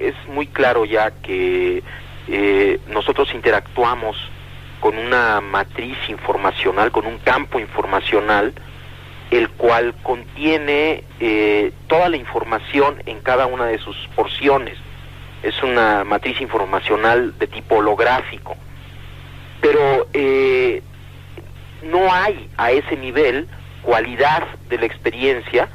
es muy claro ya que nosotros interactuamos con una matriz informacional, con un campo informacional, el cual contiene toda la información en cada una de sus porciones. Es una matriz informacional de tipo holográfico. Pero no hay a ese nivel cualidad de la experiencia,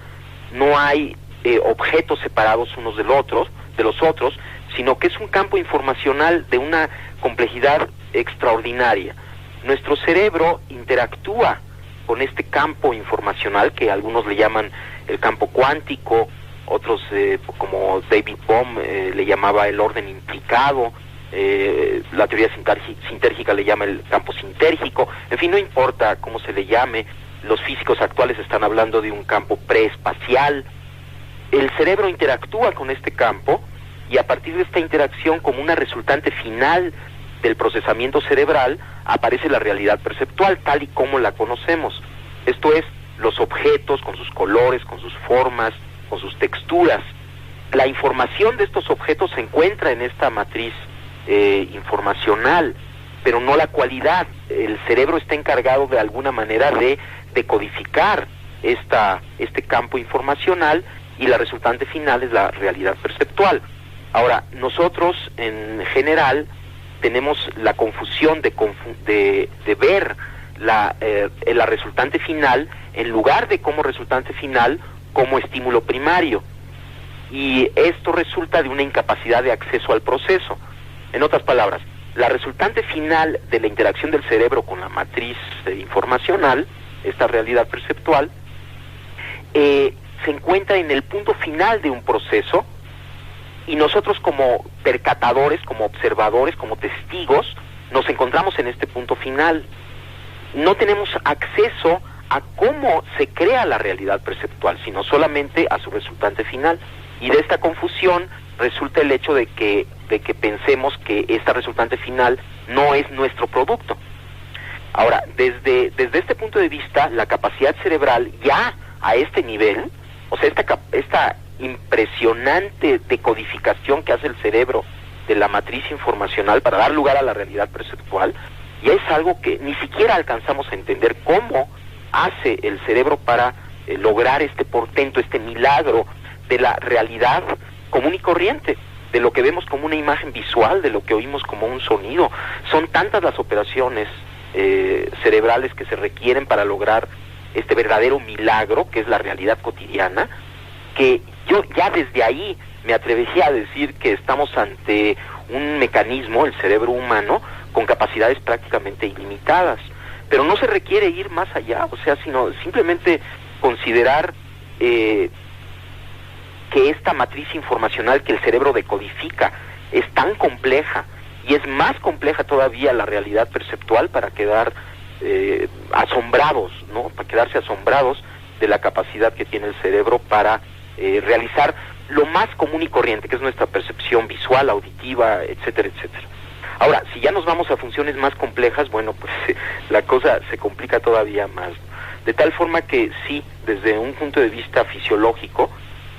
no hay objetos separados unos de los otros, sino que es un campo informacional de una complejidad extraordinaria. Nuestro cerebro interactúa con este campo informacional, que algunos le llaman el campo cuántico, otros como David Bohm le llamaba el orden implicado, la teoría sintérgica le llama el campo sintérgico. En fin, no importa cómo se le llame, los físicos actuales están hablando de un campo preespacial. El cerebro interactúa con este campo, y a partir de esta interacción, como una resultante final del procesamiento cerebral, aparece la realidad perceptual tal y como la conocemos. Esto es, los objetos con sus colores, con sus formas, con sus texturas. La información de estos objetos se encuentra en esta matriz informacional, pero no la cualidad. El cerebro está encargado de alguna manera de decodificar este campo informacional, y la resultante final es la realidad perceptual. Ahora, nosotros en general tenemos la confusión de ver la resultante final, en lugar de como resultante final, como estímulo primario. Y esto resulta de una incapacidad de acceso al proceso. En otras palabras, la resultante final de la interacción del cerebro con la matriz informacional, esta realidad perceptual, se encuentra en el punto final de un proceso, y nosotros como percatadores, como observadores, como testigos, nos encontramos en este punto final. No tenemos acceso a cómo se crea la realidad perceptual, sino solamente a su resultante final. Y de esta confusión resulta el hecho de que pensemos que esta resultante final no es nuestro producto. Ahora, desde este punto de vista, la capacidad cerebral ya a este nivel, o sea, esta impresionante decodificación que hace el cerebro de la matriz informacional para dar lugar a la realidad perceptual, ya es algo que ni siquiera alcanzamos a entender cómo hace el cerebro para lograr este portento, este milagro de la realidad común y corriente, de lo que vemos como una imagen visual, de lo que oímos como un sonido. Son tantas las operaciones cerebrales que se requieren para lograr este verdadero milagro, que es la realidad cotidiana, que yo ya desde ahí me atrevería a decir que estamos ante un mecanismo, el cerebro humano, con capacidades prácticamente ilimitadas. Pero no se requiere ir más allá, o sea, sino simplemente considerar que esta matriz informacional que el cerebro decodifica es tan compleja, y es más compleja todavía la realidad perceptual, para quedar asombrados, ¿no? Para quedarse asombrados de la capacidad que tiene el cerebro para realizar lo más común y corriente, que es nuestra percepción visual, auditiva, etcétera, etcétera. Ahora, si ya nos vamos a funciones más complejas, bueno, pues la cosa se complica todavía más. De tal forma que sí, desde un punto de vista fisiológico,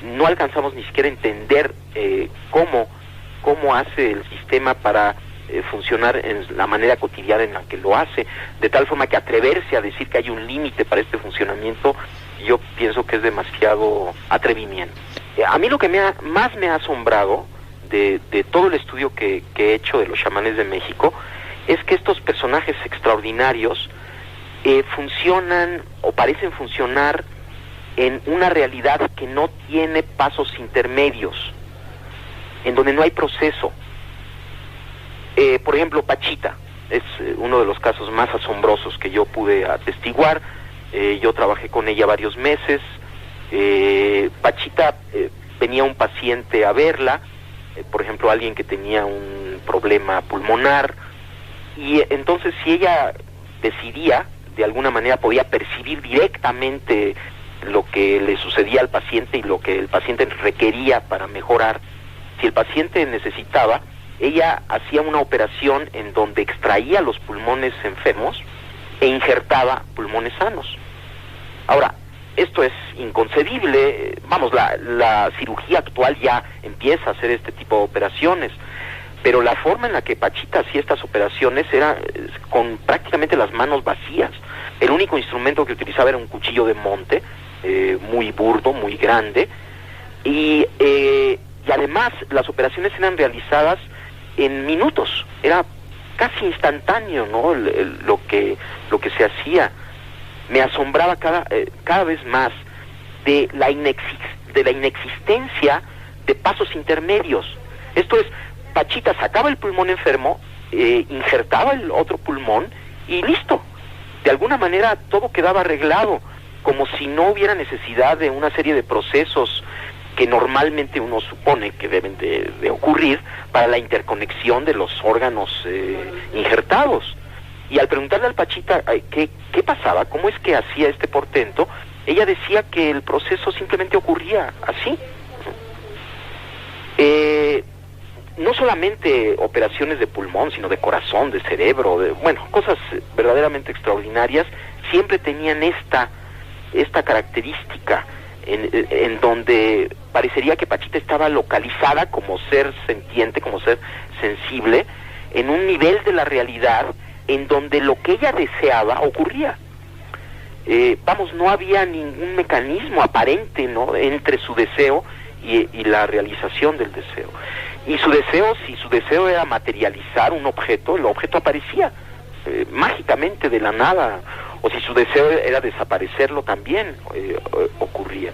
no alcanzamos ni siquiera a entender cómo hace el sistema para funcionar en la manera cotidiana en la que lo hace, de tal forma que atreverse a decir que hay un límite para este funcionamiento, yo pienso que es demasiado atrevimiento. A mí lo que más me ha asombrado de todo el estudio que he hecho de los chamanes de México es que estos personajes extraordinarios funcionan o parecen funcionar en una realidad que no tiene pasos intermedios, en donde no hay proceso. Por ejemplo, Pachita es uno de los casos más asombrosos que yo pude atestiguar. Yo trabajé con ella varios meses. Pachita venía un paciente a verla, por ejemplo, alguien que tenía un problema pulmonar, y entonces si ella decidía, de alguna manera podía percibir directamente lo que le sucedía al paciente y lo que el paciente requería para mejorar. Si el paciente necesitaba, ella hacía una operación en donde extraía los pulmones enfermos e injertaba pulmones sanos. Ahora, esto es inconcebible. Vamos, la cirugía actual ya empieza a hacer este tipo de operaciones, pero la forma en la que Pachita hacía estas operaciones era con prácticamente las manos vacías. El único instrumento que utilizaba era un cuchillo de monte, muy burdo, muy grande, y además las operaciones eran realizadas en minutos, era casi instantáneo, ¿no? Lo que se hacía. Me asombraba cada vez más de la inexistencia de pasos intermedios. Esto es, Pachita sacaba el pulmón enfermo, injertaba el otro pulmón y listo. De alguna manera todo quedaba arreglado, como si no hubiera necesidad de una serie de procesos que normalmente uno supone que deben de ocurrir para la interconexión de los órganos injertados. Y al preguntarle al Pachita qué pasaba, cómo es que hacía este portento, ella decía que el proceso simplemente ocurría así. No solamente operaciones de pulmón, sino de corazón, de cerebro, cosas verdaderamente extraordinarias, siempre tenían esta característica en donde parecería que Pachita estaba localizada como ser sentiente, como ser sensible, en un nivel de la realidad en donde lo que ella deseaba ocurría. No había ningún mecanismo aparente, ¿no?, entre su deseo y la realización del deseo. Y su deseo, si su deseo era materializar un objeto, el objeto aparecía mágicamente de la nada, o si su deseo era desaparecerlo, también ocurría.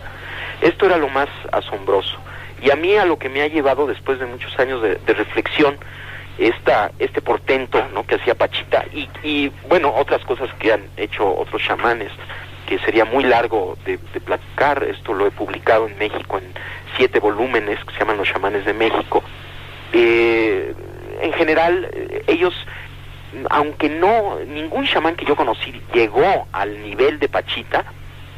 Esto era lo más asombroso. Y a mí, a lo que me ha llevado después de muchos años de reflexión, este portento, ¿no?, que hacía Pachita, y otras cosas que han hecho otros chamanes, que sería muy largo de platicar. Esto lo he publicado en México en 7 volúmenes que se llaman Los Chamanes de México. En general, ellos, aunque ningún chamán que yo conocí llegó al nivel de Pachita,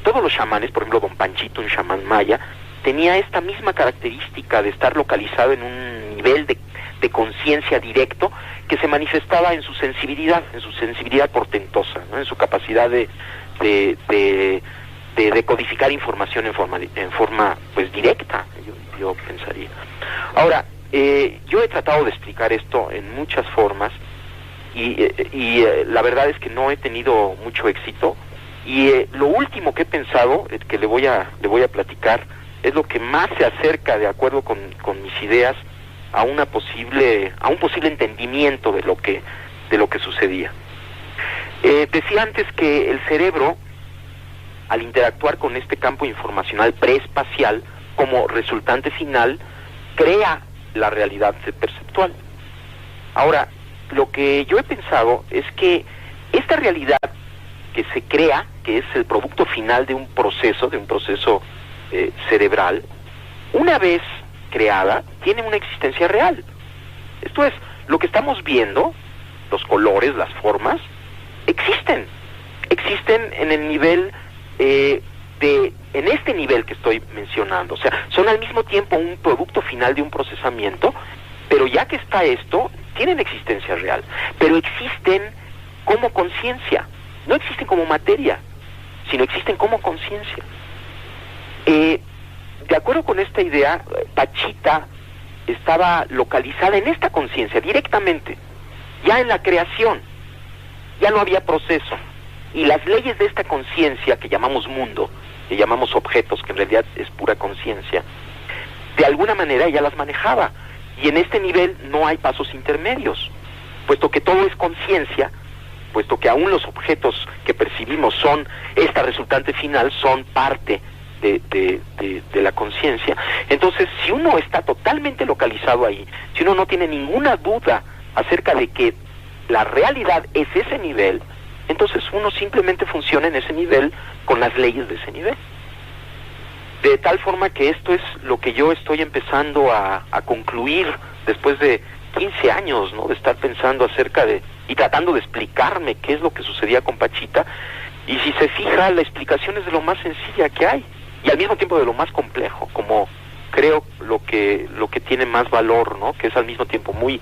todos los chamanes, por ejemplo Don Panchito, un chamán maya, tenía esta misma característica de estar localizado en un nivel de conciencia directo que se manifestaba en su sensibilidad portentosa, ¿no?, en su capacidad de decodificar información en forma pues directa, yo pensaría. Ahora, yo he tratado de explicar esto en muchas formas y la verdad es que no he tenido mucho éxito, y lo último que he pensado, que le voy a platicar, es lo que más se acerca, de acuerdo con mis ideas, a un posible entendimiento de lo que sucedía. Decía antes que el cerebro, al interactuar con este campo informacional preespacial, como resultante final, crea la realidad perceptual. Ahora, lo que yo he pensado es que esta realidad que se crea, que es el producto final de un proceso cerebral, una vez creada, tiene una existencia real. Esto es, lo que estamos viendo, los colores, las formas, existen en el nivel en este nivel que estoy mencionando. O sea, son al mismo tiempo un producto final de un procesamiento, pero ya que está esto, tienen existencia real, pero existen como conciencia, no existen como materia, sino existen como conciencia. De acuerdo con esta idea, Pachita estaba localizada en esta conciencia directamente, ya en la creación, ya no había proceso, y las leyes de esta conciencia que llamamos mundo, que llamamos objetos, que en realidad es pura conciencia, de alguna manera ella las manejaba, y en este nivel no hay pasos intermedios, puesto que todo es conciencia, puesto que aún los objetos que percibimos son, esta resultante final, son parte de la conciencia. Entonces, si uno está totalmente localizado ahí, si uno no tiene ninguna duda acerca de que la realidad es ese nivel, entonces uno simplemente funciona en ese nivel con las leyes de ese nivel. De tal forma que esto es lo que yo estoy empezando a concluir después de 15 años, ¿no?, de estar pensando acerca y tratando de explicarme qué es lo que sucedía con Pachita. Y si se fija, la explicación es de lo más sencilla que hay, y al mismo tiempo de lo más complejo, como creo lo que tiene más valor, ¿no?, que es al mismo tiempo muy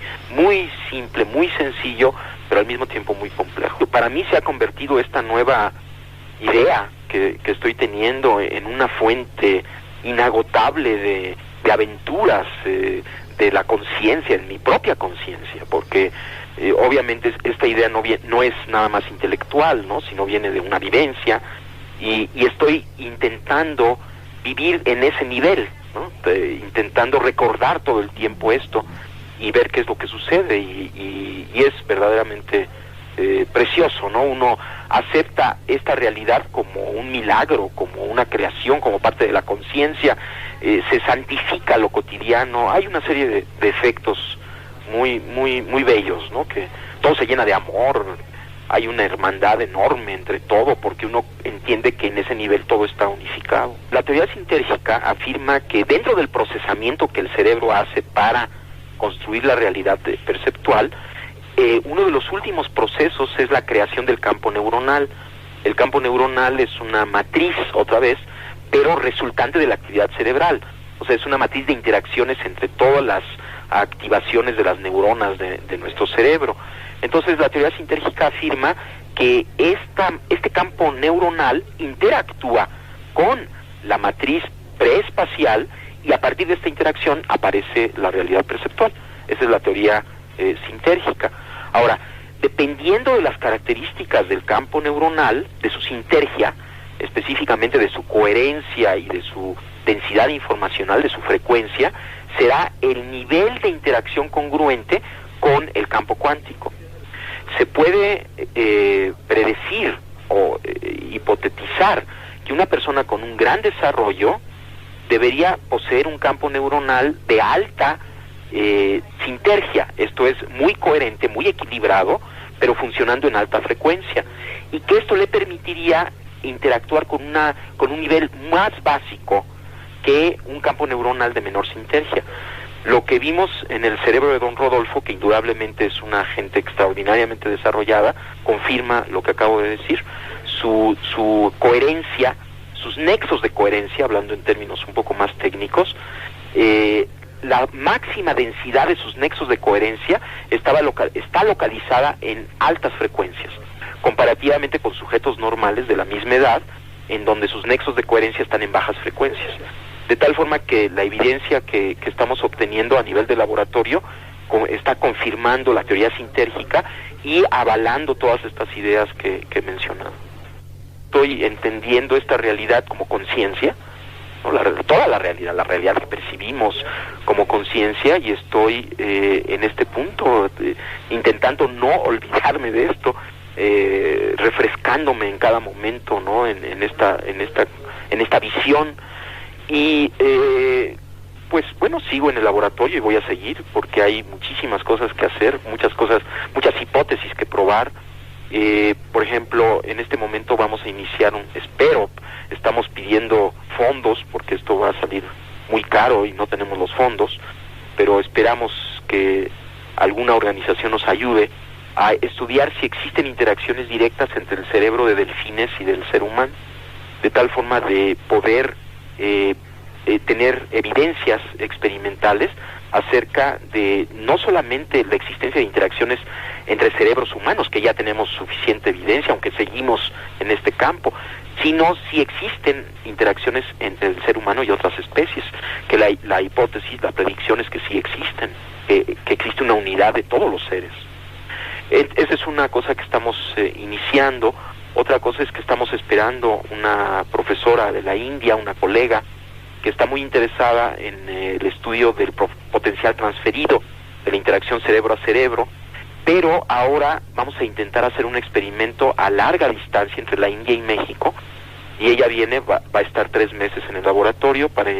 simple, muy sencillo, pero al mismo tiempo muy complejo. Para mí se ha convertido esta nueva idea que estoy teniendo en una fuente inagotable de aventuras de la conciencia, en mi propia conciencia, porque obviamente esta idea no es nada más intelectual, ¿no?, sino viene de una vivencia, y estoy intentando vivir en ese nivel, ¿no?, intentando recordar todo el tiempo esto y ver qué es lo que sucede, y es verdaderamente precioso, ¿no? Uno acepta esta realidad como un milagro, como una creación, como parte de la conciencia, se santifica lo cotidiano, hay una serie de efectos muy bellos, ¿no?, que todo se llena de amor, hay una hermandad enorme entre todo, porque uno entiende que en ese nivel todo está unificado. La teoría sintérgica afirma que dentro del procesamiento que el cerebro hace para construir la realidad perceptual, uno de los últimos procesos es la creación del campo neuronal. El campo neuronal es una matriz, otra vez, pero resultante de la actividad cerebral. O sea, es una matriz de interacciones entre todas las activaciones de las neuronas de nuestro cerebro. Entonces, la teoría sintérgica afirma que este campo neuronal interactúa con la matriz preespacial, y a partir de esta interacción aparece la realidad perceptual. Esa es la teoría sintérgica. Ahora, dependiendo de las características del campo neuronal, de su sintergia, específicamente de su coherencia y de su densidad informacional, de su frecuencia, será el nivel de interacción congruente con el campo cuántico. Se puede predecir o hipotetizar que una persona con un gran desarrollo debería poseer un campo neuronal de alta sintergia, esto es, muy coherente, muy equilibrado, pero funcionando en alta frecuencia, y que esto le permitiría interactuar con un nivel más básico que un campo neuronal de menor sintergia. Lo que vimos en el cerebro de don Rodolfo, que indudablemente es una gente extraordinariamente desarrollada, confirma lo que acabo de decir, su coherencia, sus nexos de coherencia, hablando en términos un poco más técnicos, la máxima densidad de sus nexos de coherencia está localizada en altas frecuencias, comparativamente con sujetos normales de la misma edad, en donde sus nexos de coherencia están en bajas frecuencias. De tal forma que la evidencia que estamos obteniendo a nivel de laboratorio está confirmando la teoría sintérgica y avalando todas estas ideas que he mencionado. Estoy entendiendo esta realidad como conciencia, ¿no? Toda la realidad que percibimos como conciencia, y estoy en este punto intentando no olvidarme de esto, refrescándome en cada momento, ¿no?, en esta visión, y pues bueno, sigo en el laboratorio y voy a seguir porque hay muchísimas cosas que hacer, muchas hipótesis que probar. Por ejemplo, en este momento vamos a iniciar estamos pidiendo fondos porque esto va a salir muy caro y no tenemos los fondos, pero esperamos que alguna organización nos ayude a estudiar si existen interacciones directas entre el cerebro de delfines y del ser humano, de tal forma de poder tener evidencias experimentales acerca de no solamente la existencia de interacciones entre cerebros humanos, que ya tenemos suficiente evidencia, aunque seguimos en este campo, sino si existen interacciones entre el ser humano y otras especies, que la hipótesis, la predicción es que sí existen, que existe una unidad de todos los seres. Esa es una cosa que estamos iniciando. Otra cosa es que estamos esperando una profesora de la India, una colega, que está muy interesada en el estudio del potencial transferido, de la interacción cerebro a cerebro, pero ahora vamos a intentar hacer un experimento a larga distancia entre la India y México, y ella va a estar 3 meses en el laboratorio para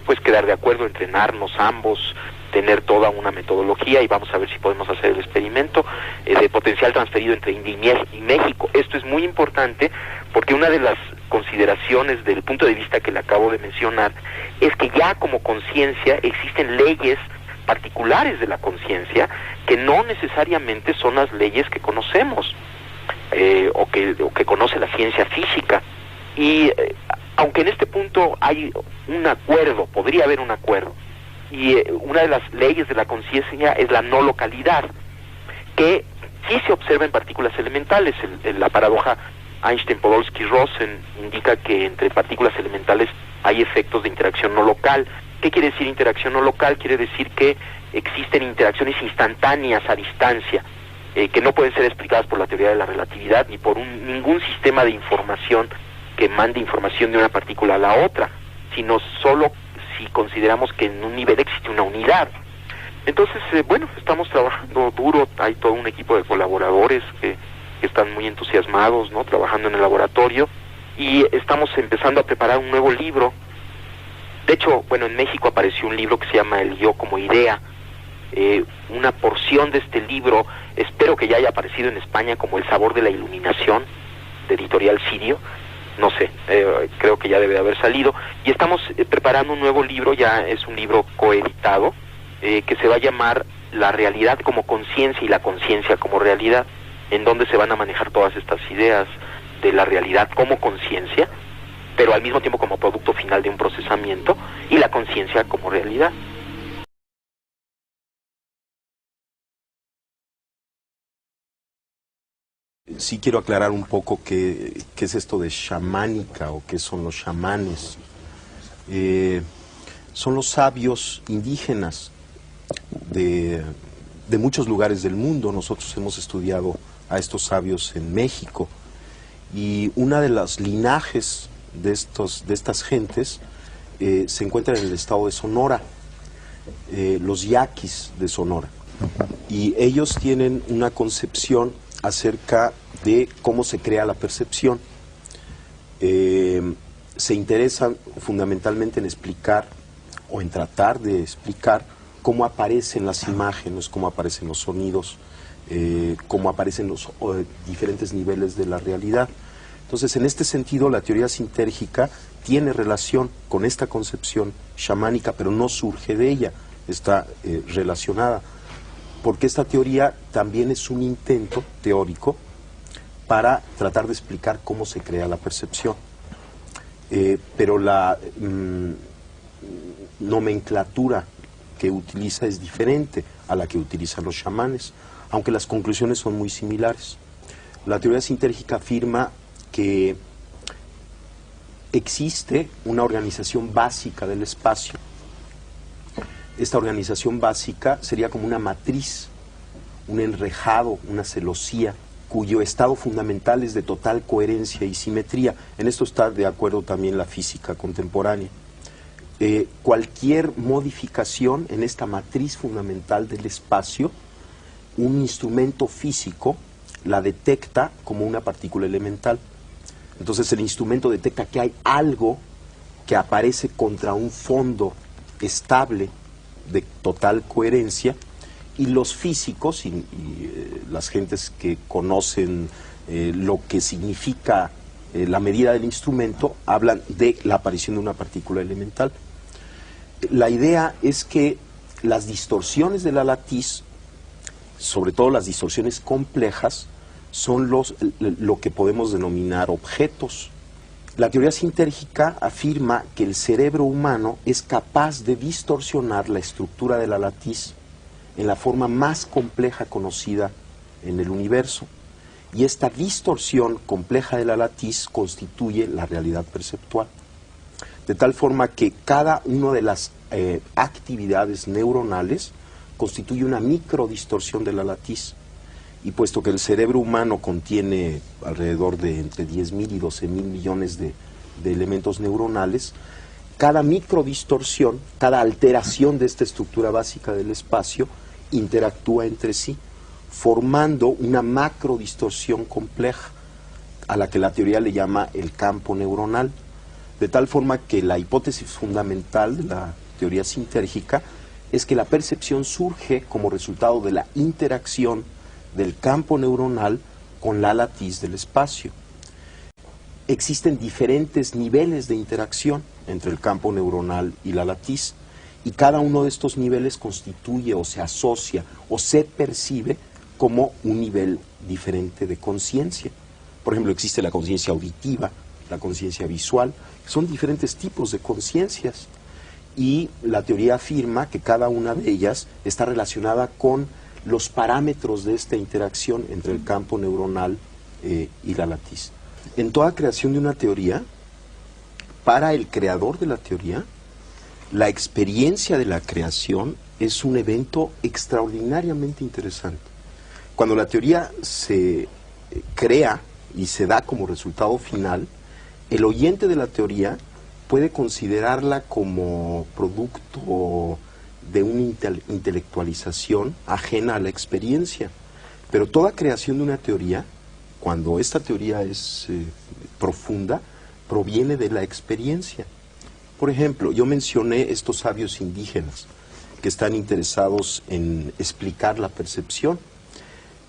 pues quedar de acuerdo, entrenarnos ambos, tener toda una metodología, y vamos a ver si podemos hacer el experimento de potencial transferido entre India y México. Esto es muy importante porque una de las consideraciones del punto de vista que le acabo de mencionar es que ya como conciencia existen leyes particulares de la conciencia que no necesariamente son las leyes que conocemos o que conoce la ciencia física, y aunque en este punto hay un acuerdo, podría haber un acuerdo, y una de las leyes de la conciencia es la no localidad, que sí se observa en partículas elementales. La paradoja Einstein-Podolsky-Rosen indica que entre partículas elementales hay efectos de interacción no local. ¿Qué quiere decir interacción no local? Quiere decir que existen interacciones instantáneas a distancia, que no pueden ser explicadas por la teoría de la relatividad ni por ningún sistema de información que mande información de una partícula a la otra, sino solo si consideramos que en un nivel existe una unidad. Entonces, bueno, estamos trabajando duro, hay todo un equipo de colaboradores que están muy entusiasmados, ¿no?, trabajando en el laboratorio, y estamos empezando a preparar un nuevo libro. De hecho, bueno, en México apareció un libro que se llama El Yo como Idea. Una porción de este libro, espero que ya haya aparecido en España como El Sabor de la Iluminación, de Editorial Sirio, no sé, creo que ya debe de haber salido, y estamos preparando un nuevo libro, ya es un libro coeditado, que se va a llamar La realidad como conciencia y la conciencia como realidad, en donde se van a manejar todas estas ideas de la realidad como conciencia, pero al mismo tiempo como producto final de un procesamiento, y la conciencia como realidad. Sí quiero aclarar un poco qué es esto de chamánica o qué son los chamanes. Son los sabios indígenas de muchos lugares del mundo. Nosotros hemos estudiado a estos sabios en México, y una de las linajes de estas gentes se encuentra en el estado de Sonora, los yaquis de Sonora, y ellos tienen una concepción acerca de cómo se crea la percepción. Se interesan fundamentalmente en explicar o en tratar de explicar cómo aparecen las imágenes, cómo aparecen los sonidos, cómo aparecen los diferentes niveles de la realidad. Entonces, en este sentido, la teoría sintérgica tiene relación con esta concepción chamánica, pero no surge de ella, está relacionada, porque esta teoría también es un intento teórico para tratar de explicar cómo se crea la percepción. Pero la nomenclatura que utiliza es diferente a la que utilizan los chamanes, aunque las conclusiones son muy similares. La teoría sintérgica afirma que existe una organización básica del espacio. Esta organización básica sería como una matriz, un enrejado, una celosía, cuyo estado fundamental es de total coherencia y simetría. En esto está de acuerdo también la física contemporánea. Cualquier modificación en esta matriz fundamental del espacio, un instrumento físico la detecta como una partícula elemental. Entonces el instrumento detecta que hay algo que aparece contra un fondo estable de total coherencia, y los físicos y las gentes que conocen lo que significa la medida del instrumento hablan de la aparición de una partícula elemental. La idea es que las distorsiones de la latiz, sobre todo las distorsiones complejas, son lo que podemos denominar objetos. La teoría sintérgica afirma que el cerebro humano es capaz de distorsionar la estructura de la latiz en la forma más compleja conocida en el universo, y esta distorsión compleja de la latiz constituye la realidad perceptual, de tal forma que cada una de las actividades neuronales constituye una microdistorsión de la latiz. Y puesto que el cerebro humano contiene alrededor de entre 10.000 y 12.000 millones de elementos neuronales, cada microdistorsión, cada alteración de esta estructura básica del espacio interactúa entre sí, formando una macrodistorsión compleja, a la que la teoría le llama el campo neuronal, de tal forma que la hipótesis fundamental de la teoría sintérgica es que la percepción surge como resultado de la interacción del campo neuronal con la latiz del espacio. Existen diferentes niveles de interacción entre el campo neuronal y la latiz, y cada uno de estos niveles constituye o se asocia o se percibe como un nivel diferente de conciencia. Por ejemplo, existe la conciencia auditiva, la conciencia visual, son diferentes tipos de conciencias, y la teoría afirma que cada una de ellas está relacionada con los parámetros de esta interacción entre el campo neuronal y la latiz. En toda creación de una teoría, para el creador de la teoría, la experiencia de la creación es un evento extraordinariamente interesante. Cuando la teoría se crea y se da como resultado final, el oyente de la teoría puede considerarla como producto de una intelectualización ajena a la experiencia. Pero toda creación de una teoría, cuando esta teoría es profunda, proviene de la experiencia. Por ejemplo, yo mencioné estos sabios indígenas que están interesados en explicar la percepción.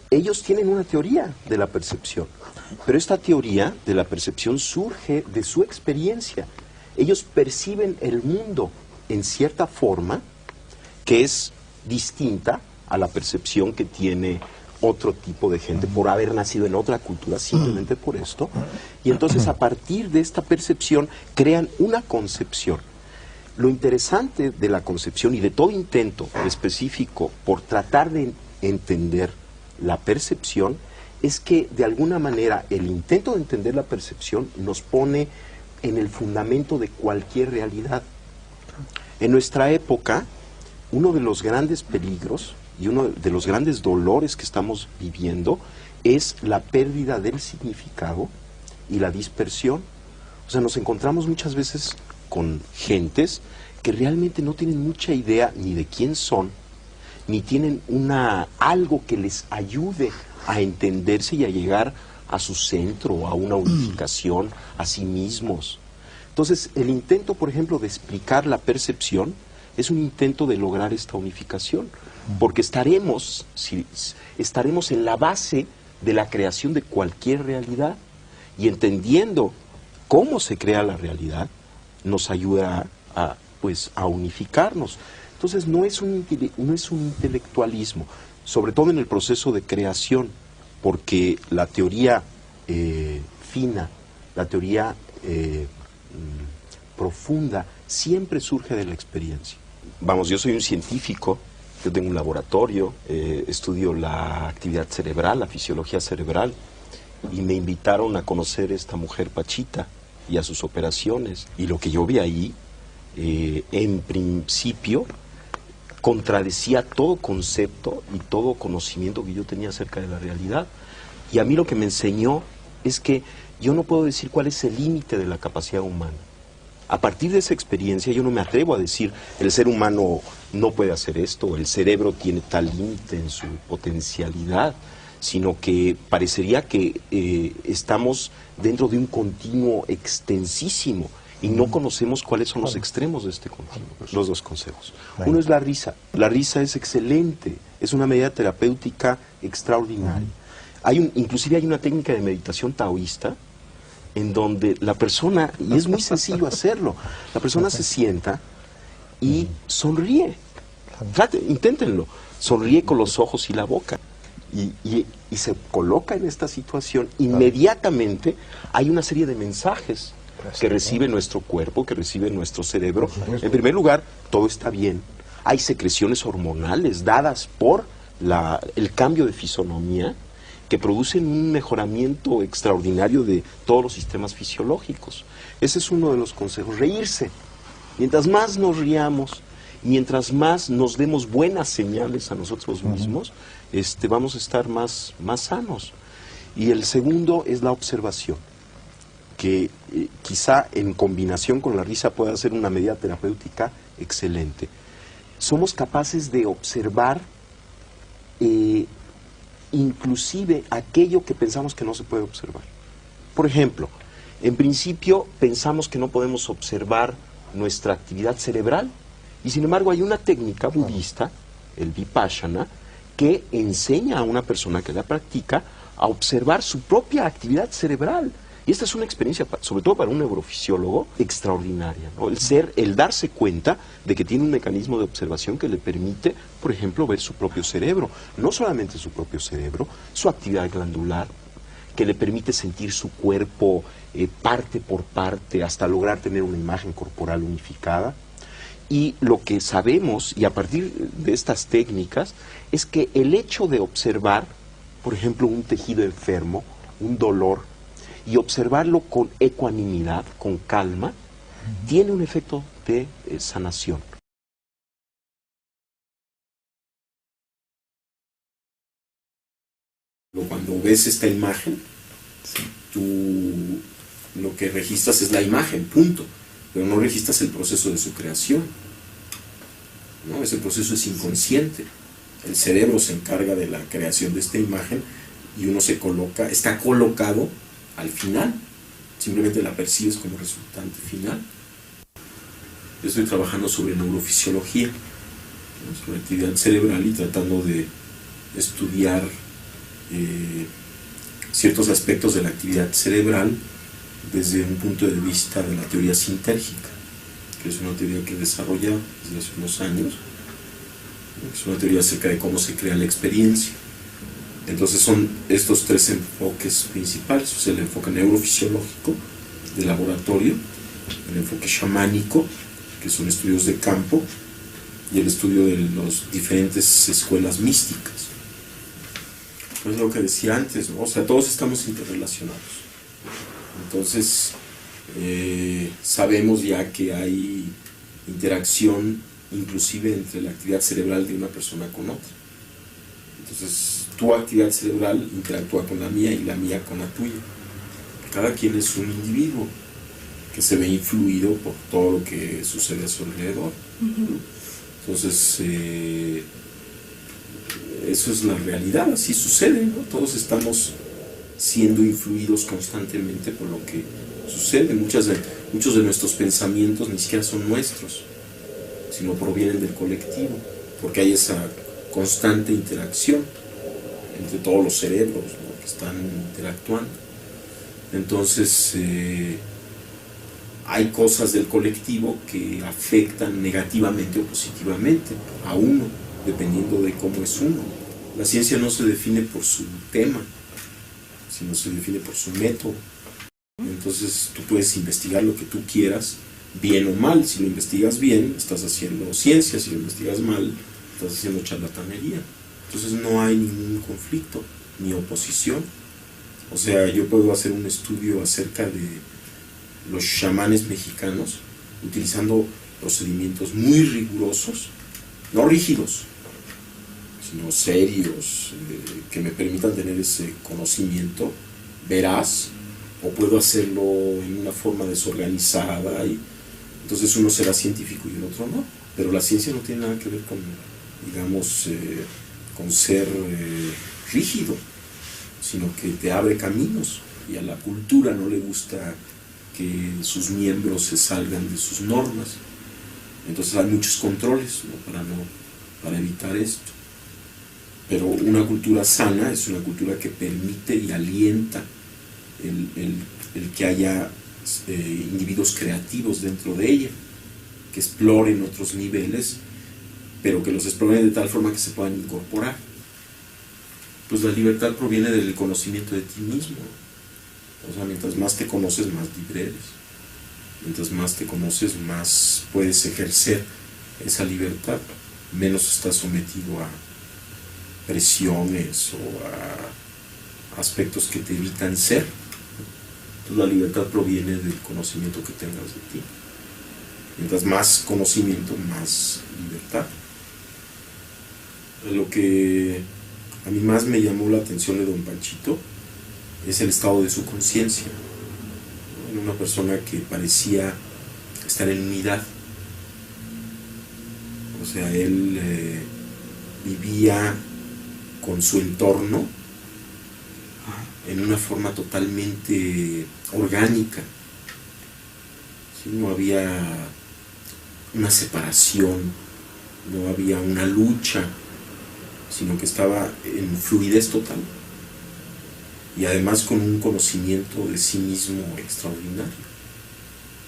Ellos tienen una teoría de la percepción, pero esta teoría de la percepción surge de su experiencia. Ellos perciben el mundo en cierta forma que es distinta a la percepción que tiene otro tipo de gente por haber nacido en otra cultura, simplemente por esto. Y entonces a partir de esta percepción crean una concepción. Lo interesante de la concepción y de todo intento específico por tratar de entender la percepción es que de alguna manera el intento de entender la percepción nos pone en el fundamento de cualquier realidad. En nuestra época, uno de los grandes peligros y uno de los grandes dolores que estamos viviendo es la pérdida del significado y la dispersión. O sea, nos encontramos muchas veces con gentes que realmente no tienen mucha idea ni de quién son, ni tienen algo que les ayude a entenderse y a llegar a su centro, a una unificación, a sí mismos. Entonces, el intento, por ejemplo, de explicar la percepción es un intento de lograr esta unificación, porque estaremos en la base de la creación de cualquier realidad, y entendiendo cómo se crea la realidad, nos ayuda a unificarnos. Entonces, no es un intelectualismo, sobre todo en el proceso de creación, porque la teoría fina, la teoría profunda, siempre surge de la experiencia. Vamos, yo soy un científico, yo tengo un laboratorio, estudio la actividad cerebral, la fisiología cerebral, y me invitaron a conocer a esta mujer Pachita y a sus operaciones. Y lo que yo vi ahí, en principio, contradecía todo concepto y todo conocimiento que yo tenía acerca de la realidad. Y a mí lo que me enseñó es que yo no puedo decir cuál es el límite de la capacidad humana. A partir de esa experiencia yo no me atrevo a decir el ser humano no puede hacer esto, o el cerebro tiene tal límite en su potencialidad, sino que parecería que estamos dentro de un continuo extensísimo y no conocemos cuáles son los extremos de este continuo. Los dos consejos. Uno es la risa. La risa es excelente, es una medida terapéutica extraordinaria. Inclusive hay una técnica de meditación taoísta en donde la persona, y es muy sencillo hacerlo, la persona se sienta y sonríe. Inténtenlo. Sonríe con los ojos y la boca. Y se coloca en esta situación. Inmediatamente hay una serie de mensajes que recibe nuestro cuerpo, que recibe nuestro cerebro. En primer lugar, todo está bien. Hay secreciones hormonales dadas por el cambio de fisonomía que producen un mejoramiento extraordinario de todos los sistemas fisiológicos. Ese es uno de los consejos, reírse. Mientras más nos riamos, mientras más nos demos buenas señales a nosotros mismos, vamos a estar más sanos. Y el segundo es la observación, que quizá en combinación con la risa pueda ser una medida terapéutica excelente. Somos capaces de observar inclusive aquello que pensamos que no se puede observar. Por ejemplo, en principio pensamos que no podemos observar nuestra actividad cerebral, y sin embargo hay una técnica budista, el Vipassana, que enseña a una persona que la practica a observar su propia actividad cerebral. Y esta es una experiencia, sobre todo para un neurofisiólogo, extraordinaria, ¿no? El darse cuenta de que tiene un mecanismo de observación que le permite, por ejemplo, ver su propio cerebro. No solamente su propio cerebro, su actividad glandular, que le permite sentir su cuerpo parte por parte hasta lograr tener una imagen corporal unificada. Y lo que sabemos, y a partir de estas técnicas, es que el hecho de observar, por ejemplo, un tejido enfermo, un dolor, y observarlo con ecuanimidad, con calma, tiene un efecto de sanación. Cuando ves esta imagen, tú lo que registras es la imagen, punto, pero no registras el proceso de su creación, ¿no? Ese proceso es inconsciente. El cerebro se encarga de la creación de esta imagen y uno está colocado al final, simplemente la percibes como resultante final. Yo estoy trabajando sobre neurofisiología, ¿no? Sobre actividad cerebral y tratando de estudiar ciertos aspectos de la actividad cerebral desde un punto de vista de la teoría sintérgica, que es una teoría que he desarrollado desde hace unos años. Es una teoría acerca de cómo se crea la experiencia. Entonces son estos tres enfoques principales: o sea, el enfoque neurofisiológico de laboratorio, el enfoque chamánico, que son estudios de campo, y el estudio de las diferentes escuelas místicas. Pues lo que decía antes, ¿no? O sea, todos estamos interrelacionados. Entonces, sabemos ya que hay interacción inclusive entre la actividad cerebral de una persona con otra. Entonces, tu actividad cerebral interactúa con la mía y la mía con la tuya. Cada quien es un individuo que se ve influido por todo lo que sucede a su alrededor. Entonces, eso es la realidad, así sucede, ¿no? Todos estamos siendo influidos constantemente por lo que sucede. Muchos de nuestros pensamientos ni siquiera son nuestros, sino provienen del colectivo, porque hay esa constante interacción entre todos los cerebros, ¿no? Que están interactuando. Entonces, hay cosas del colectivo que afectan negativamente o positivamente a uno, dependiendo de cómo es uno. La ciencia no se define por su tema, sino se define por su método. Entonces tú puedes investigar lo que tú quieras, bien o mal. Si lo investigas bien, estás haciendo ciencia; si lo investigas mal, estás haciendo charlatanería. Entonces no hay ningún conflicto, ni oposición. O sea, yo puedo hacer un estudio acerca de los chamanes mexicanos utilizando procedimientos muy rigurosos, no rígidos, sino serios, que me permitan tener ese conocimiento veraz, o puedo hacerlo en una forma desorganizada, y entonces uno será científico y el otro no. Pero la ciencia no tiene nada que ver con, digamos, con ser rígido, sino que te abre caminos, y a la cultura no le gusta que sus miembros se salgan de sus normas. Entonces hay muchos controles, ¿no? para evitar esto. Pero una cultura sana es una cultura que permite y alienta el que haya individuos creativos dentro de ella, que exploren otros niveles, pero que los exploren de tal forma que se puedan incorporar. Pues la libertad proviene del conocimiento de ti mismo. O sea, mientras más te conoces, más libre eres. Mientras más te conoces, más puedes ejercer esa libertad. Menos estás sometido a presiones o a aspectos que te evitan ser. Entonces la libertad proviene del conocimiento que tengas de ti. Mientras más conocimiento, más libertad. Lo que a mí más me llamó la atención de don Panchito es el estado de su conciencia. Una persona que parecía estar en unidad. O sea, él vivía con su entorno en una forma totalmente orgánica. ¿Sí? No había una separación, no había una lucha, sino que estaba en fluidez total. Y además con un conocimiento de sí mismo extraordinario.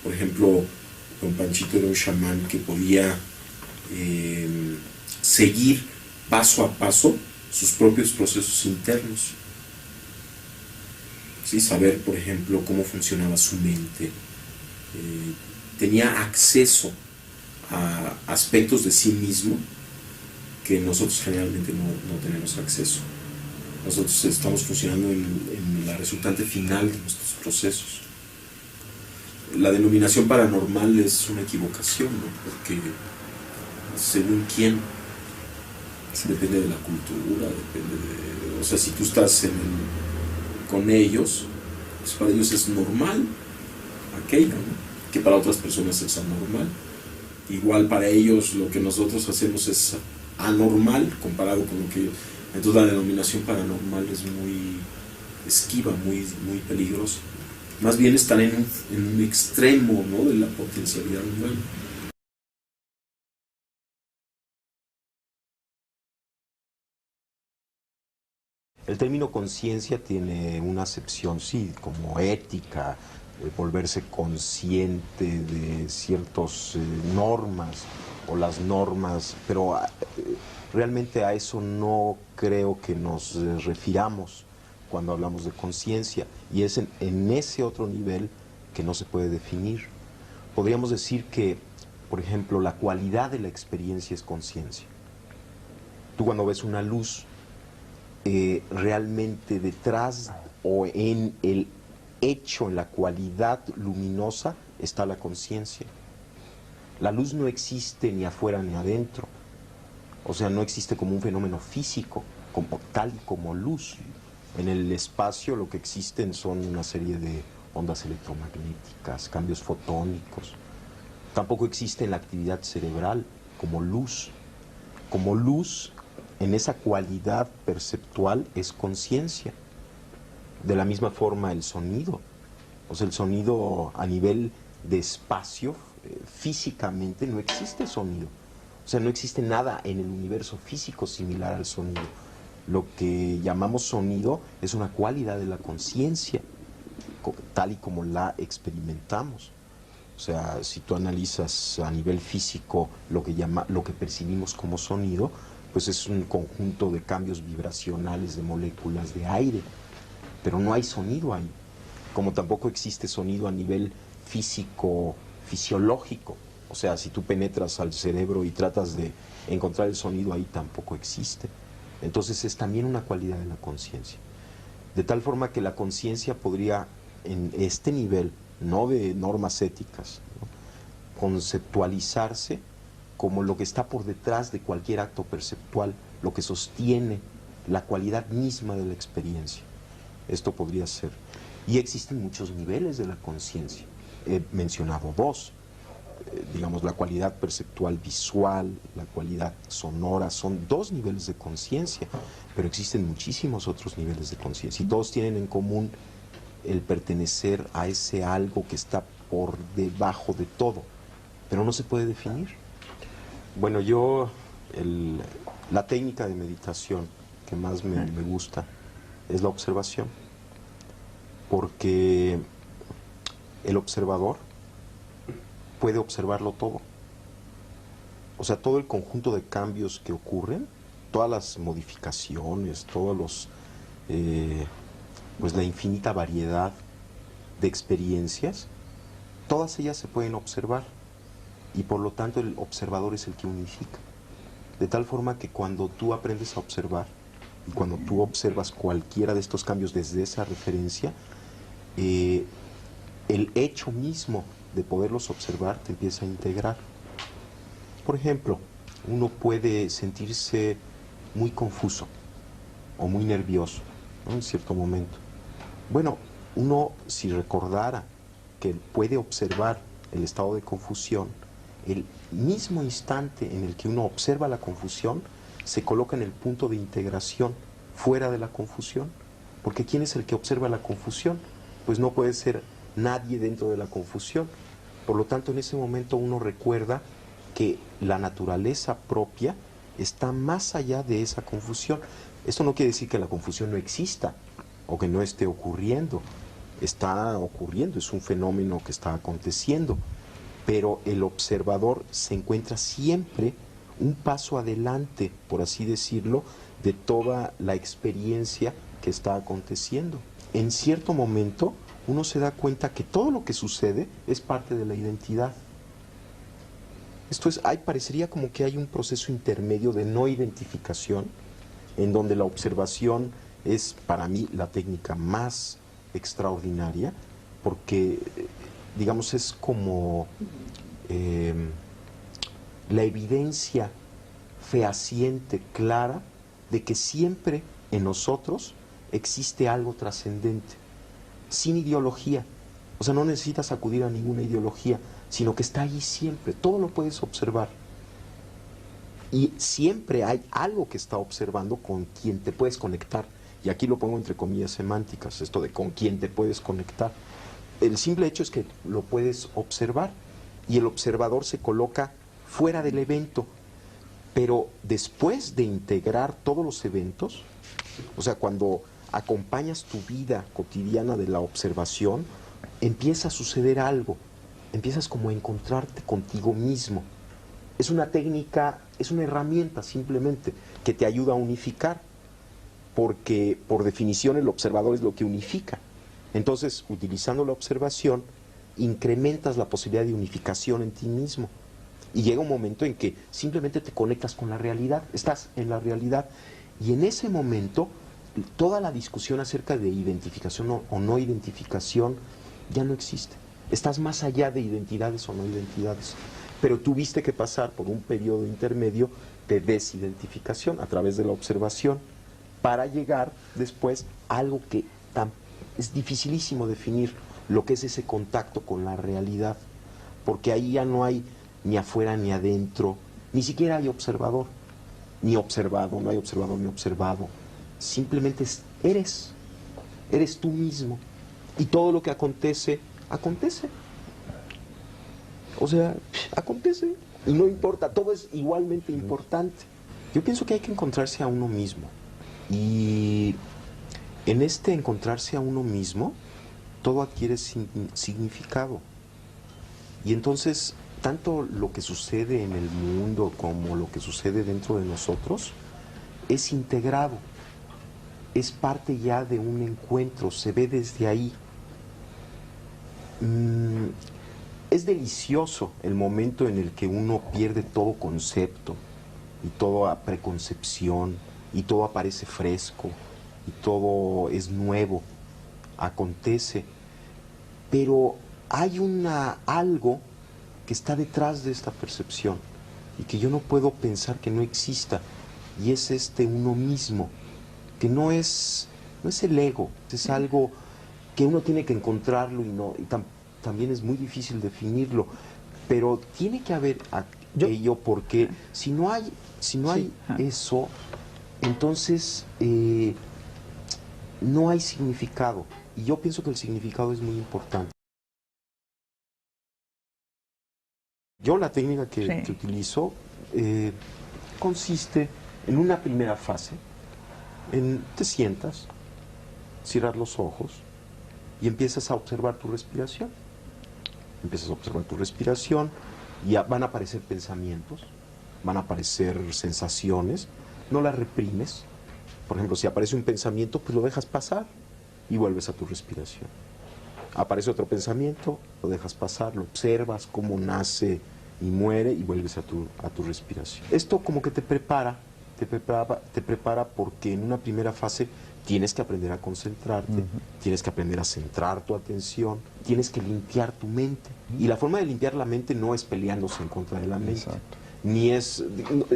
Por ejemplo, don Panchito era un chamán que podía seguir paso a paso sus propios procesos internos. ¿Sí? Saber, por ejemplo, cómo funcionaba su mente. Tenía acceso a aspectos de sí mismo que nosotros generalmente no tenemos acceso. Nosotros estamos funcionando en la resultante final de nuestros procesos. La denominación paranormal es una equivocación, ¿no? Porque según quién, depende de la cultura, depende de... O sea, si tú estás con ellos, pues para ellos es normal aquello, ¿no? Que para otras personas es anormal. Igual para ellos lo que nosotros hacemos es anormal comparado con lo que ellos... Entonces la denominación paranormal es muy esquiva, muy peligrosa. Más bien están en un extremo, ¿no?, de la potencialidad humana. El término conciencia tiene una acepción, sí, como ética, volverse consciente de ciertas normas o las normas, pero realmente a eso no creo que nos refiramos cuando hablamos de conciencia, y es en ese otro nivel que no se puede definir. Podríamos decir que, por ejemplo, la cualidad de la experiencia es conciencia. Tú cuando ves una luz, realmente detrás o en el hecho, en la cualidad luminosa, está la conciencia. La luz no existe ni afuera ni adentro, o sea, no existe como un fenómeno físico, como tal y como luz. En el espacio lo que existen son una serie de ondas electromagnéticas, cambios fotónicos. Tampoco existe en la actividad cerebral como luz. Como luz, en esa cualidad perceptual, es conciencia. De la misma forma el sonido. O sea, el sonido a nivel de espacio, físicamente no existe sonido. O sea, no existe nada en el universo físico similar al sonido. Lo que llamamos sonido es una cualidad de la conciencia, tal y como la experimentamos. O sea, si tú analizas a nivel físico lo que percibimos como sonido, pues es un conjunto de cambios vibracionales de moléculas de aire, pero no hay sonido ahí, como tampoco existe sonido a nivel físico, fisiológico. O sea, si tú penetras al cerebro y tratas de encontrar el sonido ahí, tampoco existe. Entonces es también una cualidad de la conciencia. De tal forma que la conciencia podría, en este nivel, no de normas éticas, ¿no?, conceptualizarse como lo que está por detrás de cualquier acto perceptual, lo que sostiene la cualidad misma de la experiencia. Esto podría ser. Y existen muchos niveles de la conciencia. He mencionado dos. Digamos, la cualidad perceptual visual, la cualidad sonora, son dos niveles de conciencia, pero existen muchísimos otros niveles de conciencia y todos tienen en común el pertenecer a ese algo que está por debajo de todo, pero no se puede definir. Bueno, la técnica de meditación que más me gusta es la observación, porque el observador puede observarlo todo. O sea, todo el conjunto de cambios que ocurren, todas las modificaciones, pues la infinita variedad de experiencias, todas ellas se pueden observar y por lo tanto el observador es el que unifica. De tal forma que cuando tú aprendes a observar y cuando tú observas cualquiera de estos cambios desde esa referencia, el hecho mismo de poderlos observar te empieza a integrar. Por ejemplo, uno puede sentirse muy confuso o muy nervioso, ¿no?, en cierto momento. Bueno, uno, si recordara que puede observar el estado de confusión, el mismo instante en el que uno observa la confusión, se coloca en el punto de integración fuera de la confusión. Porque ¿quién es el que observa la confusión? Pues no puede ser nadie dentro de la confusión. Por lo tanto, en ese momento uno recuerda que la naturaleza propia está más allá de esa confusión. Esto no quiere decir que la confusión no exista o que no esté ocurriendo. Está ocurriendo, es un fenómeno que está aconteciendo, pero el observador se encuentra siempre un paso adelante, por así decirlo, de toda la experiencia que está aconteciendo. En cierto momento uno se da cuenta que todo lo que sucede es parte de la identidad. Esto es, parecería como que hay un proceso intermedio de no identificación, en donde la observación es para mí la técnica más extraordinaria porque, digamos, es como la evidencia fehaciente, clara, de que siempre en nosotros existe algo trascendente, sin ideología. O sea, no necesitas acudir a ninguna ideología, sino que está ahí siempre, todo lo puedes observar. Y siempre hay algo que está observando con quien te puedes conectar. Y aquí lo pongo entre comillas semánticas, esto de con quien te puedes conectar. El simple hecho es que lo puedes observar y el observador se coloca fuera del evento. Pero después de integrar todos los eventos, o sea, cuando acompañas tu vida cotidiana de la observación, empieza a suceder algo, empiezas como a encontrarte contigo mismo. Es una técnica, es una herramienta simplemente que te ayuda a unificar, porque por definición el observador es lo que unifica. Entonces, utilizando la observación, incrementas la posibilidad de unificación en ti mismo. Y llega un momento en que simplemente te conectas con la realidad, estás en la realidad. Y en ese momento, toda la discusión acerca de identificación o no identificación ya no existe. Estás más allá de identidades o no identidades. Pero tuviste que pasar por un periodo intermedio de desidentificación a través de la observación para llegar después a algo que es dificilísimo definir, lo que es ese contacto con la realidad. Porque ahí ya no hay ni afuera ni adentro, ni siquiera hay observador, ni observado, no hay observador ni observado. Simplemente eres tú mismo. Y todo lo que acontece, acontece. O sea, acontece. Y no importa, todo es igualmente importante. Yo pienso que hay que encontrarse a uno mismo. Y en este encontrarse a uno mismo, todo adquiere significado. Y entonces, tanto lo que sucede en el mundo como lo que sucede dentro de nosotros es integrado, es parte ya de un encuentro, se ve desde ahí. Es delicioso el momento en el que uno pierde todo concepto y toda preconcepción y todo aparece fresco y todo es nuevo, acontece, pero hay algo que está detrás de esta percepción y que yo no puedo pensar que no exista, y es uno mismo, que no es el ego, es algo que uno tiene que encontrarlo y también es muy difícil definirlo, pero tiene que haber aquello, porque si no hay eso, entonces no hay significado, y yo pienso que el significado es muy importante. Yo la técnica que utilizo consiste en una primera fase, te sientas, cierras los ojos y empiezas a observar tu respiración. Empiezas a observar tu respiración y van a aparecer pensamientos, van a aparecer sensaciones, no las reprimes. Por ejemplo, si aparece un pensamiento, pues lo dejas pasar y vuelves a tu respiración. Aparece otro pensamiento, lo dejas pasar, lo observas cómo nace y muere y vuelves a tu respiración. Esto como que te prepara porque en una primera fase tienes que aprender a concentrarte, tienes que aprender a centrar tu atención, tienes que limpiar tu mente. Y la forma de limpiar la mente no es peleándose en contra de la mente. Exacto.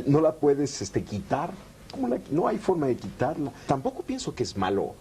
No la puedes quitar, no hay forma de quitarla. Tampoco pienso que es malo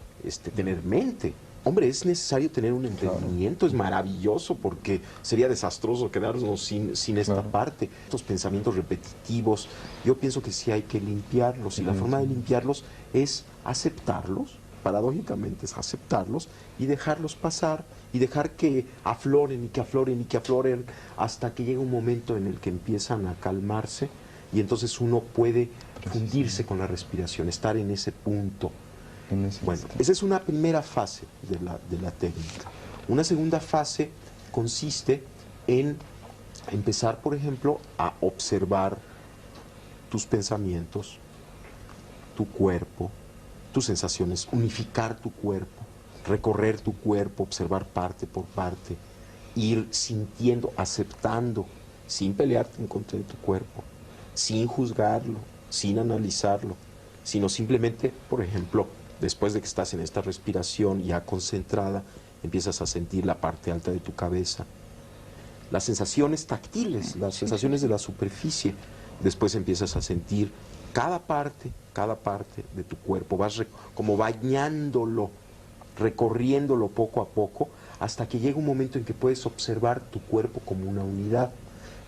tener mente. Hombre, es necesario tener un entendimiento, es maravilloso, porque sería desastroso quedarnos sin esta parte. Estos pensamientos repetitivos, yo pienso que sí hay que limpiarlos, y la forma de limpiarlos es aceptarlos, paradójicamente es aceptarlos y dejarlos pasar, y dejar que afloren y que afloren y que afloren hasta que llega un momento en el que empiezan a calmarse, y entonces uno puede fundirse con la respiración, estar en ese punto. Bueno, esa es una primera fase de la técnica. Una segunda fase consiste en empezar, por ejemplo, a observar tus pensamientos, tu cuerpo, tus sensaciones, unificar tu cuerpo, recorrer tu cuerpo, observar parte por parte, ir sintiendo, aceptando, sin pelearte en contra de tu cuerpo, sin juzgarlo, sin analizarlo, sino simplemente, por ejemplo, Después de que estás en esta respiración ya concentrada, empiezas a sentir la parte alta de tu cabeza, las sensaciones táctiles, las sensaciones de la superficie. Después empiezas a sentir cada parte de tu cuerpo, vas como bañándolo, recorriéndolo poco a poco, hasta que llega un momento en que puedes observar tu cuerpo como una unidad.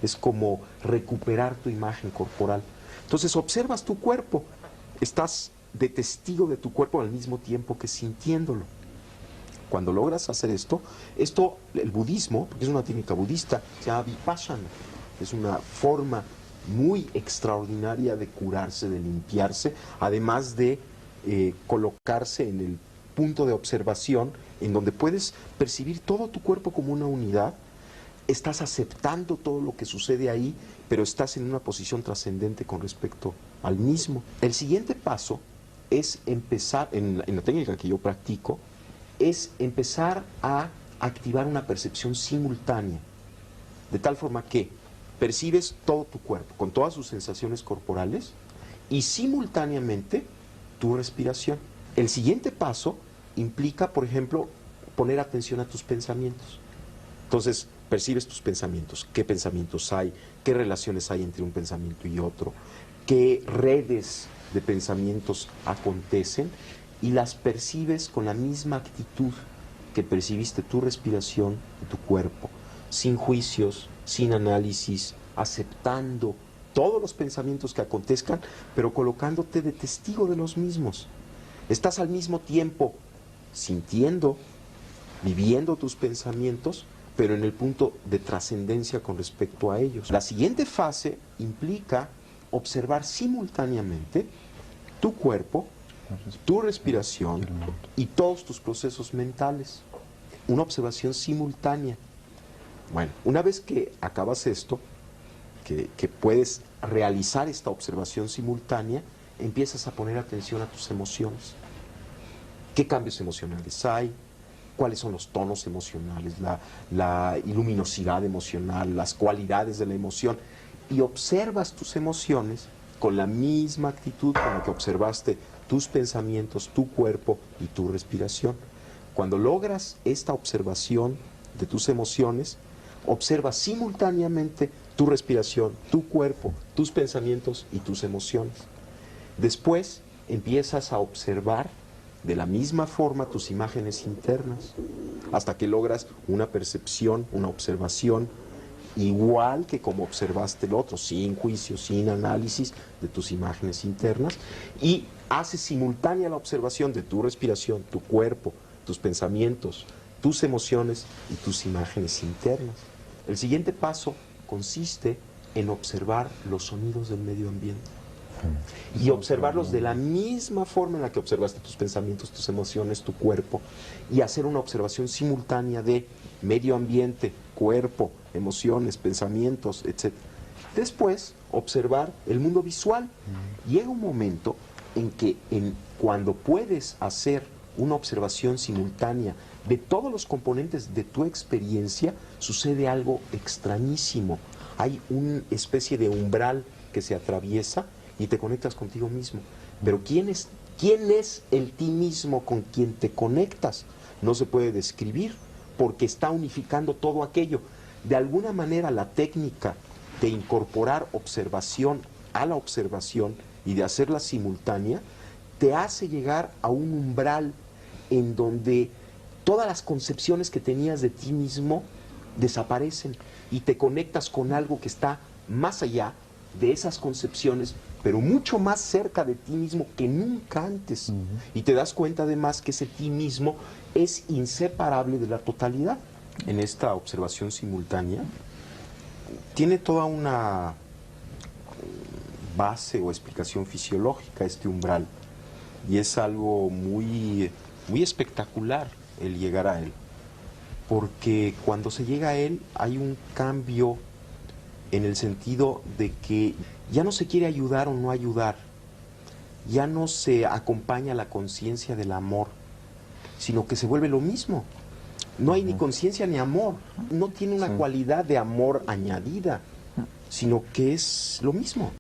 Es como recuperar tu imagen corporal. Entonces observas tu cuerpo, estás de testigo de tu cuerpo al mismo tiempo que sintiéndolo. Cuando logras hacer esto, el budismo, porque es una técnica budista, se llama vipassana, es una forma muy extraordinaria de curarse, de limpiarse, además de colocarse en el punto de observación en donde puedes percibir todo tu cuerpo como una unidad, estás aceptando todo lo que sucede ahí, pero estás en una posición trascendente con respecto al mismo. El siguiente paso es empezar, en la técnica que yo practico, es empezar a activar una percepción simultánea, de tal forma que percibes todo tu cuerpo, con todas sus sensaciones corporales, y simultáneamente tu respiración. El siguiente paso implica, por ejemplo, poner atención a tus pensamientos. Entonces, percibes tus pensamientos, qué pensamientos hay, qué relaciones hay entre un pensamiento y otro, qué redes de pensamientos acontecen, y las percibes con la misma actitud que percibiste tu respiración y tu cuerpo, sin juicios, sin análisis, aceptando todos los pensamientos que acontezcan, pero colocándote de testigo de los mismos. Estás al mismo tiempo sintiendo, viviendo tus pensamientos, pero en el punto de trascendencia con respecto a ellos. La siguiente fase implica observar simultáneamente tu cuerpo, tu respiración y todos tus procesos mentales. Una observación simultánea. Bueno, una vez que acabas esto, que puedes realizar esta observación simultánea, empiezas a poner atención a tus emociones. ¿Qué cambios emocionales hay? ¿Cuáles son los tonos emocionales, la luminosidad emocional, las cualidades de la emoción? Y observas tus emociones con la misma actitud con la que observaste tus pensamientos, tu cuerpo y tu respiración. Cuando logras esta observación de tus emociones, observas simultáneamente tu respiración, tu cuerpo, tus pensamientos y tus emociones. Después empiezas a observar de la misma forma tus imágenes internas, hasta que logras una percepción, una observación igual que como observaste el otro, sin juicio, sin análisis de tus imágenes internas, y haces simultánea la observación de tu respiración, tu cuerpo, tus pensamientos, tus emociones y tus imágenes internas. El siguiente paso consiste en observar los sonidos del medio ambiente y observarlos de la misma forma en la que observaste tus pensamientos, tus emociones, tu cuerpo, y hacer una observación simultánea de medio ambiente, cuerpo, emociones, pensamientos, etc. Después, observar el mundo visual. Llega un momento en que cuando puedes hacer una observación simultánea de todos los componentes de tu experiencia, sucede algo extrañísimo. Hay una especie de umbral que se atraviesa y te conectas contigo mismo. Pero ¿quién es el ti mismo con quien te conectas? No se puede describir, porque está unificando todo aquello. De alguna manera, la técnica de incorporar observación a la observación y de hacerla simultánea, te hace llegar a un umbral en donde todas las concepciones que tenías de ti mismo desaparecen y te conectas con algo que está más allá de esas concepciones, pero mucho más cerca de ti mismo que nunca antes. Y te das cuenta además que ese ti mismo es inseparable de la totalidad. En esta observación simultánea tiene toda una base o explicación fisiológica este umbral, y es algo muy espectacular el llegar a él, porque cuando se llega a él hay un cambio en el sentido de que ya no se quiere ayudar o no ayudar, ya no se acompaña la conciencia del amor, sino que se vuelve lo mismo. No hay ni conciencia ni amor, no tiene una cualidad de amor añadida, sino que es lo mismo.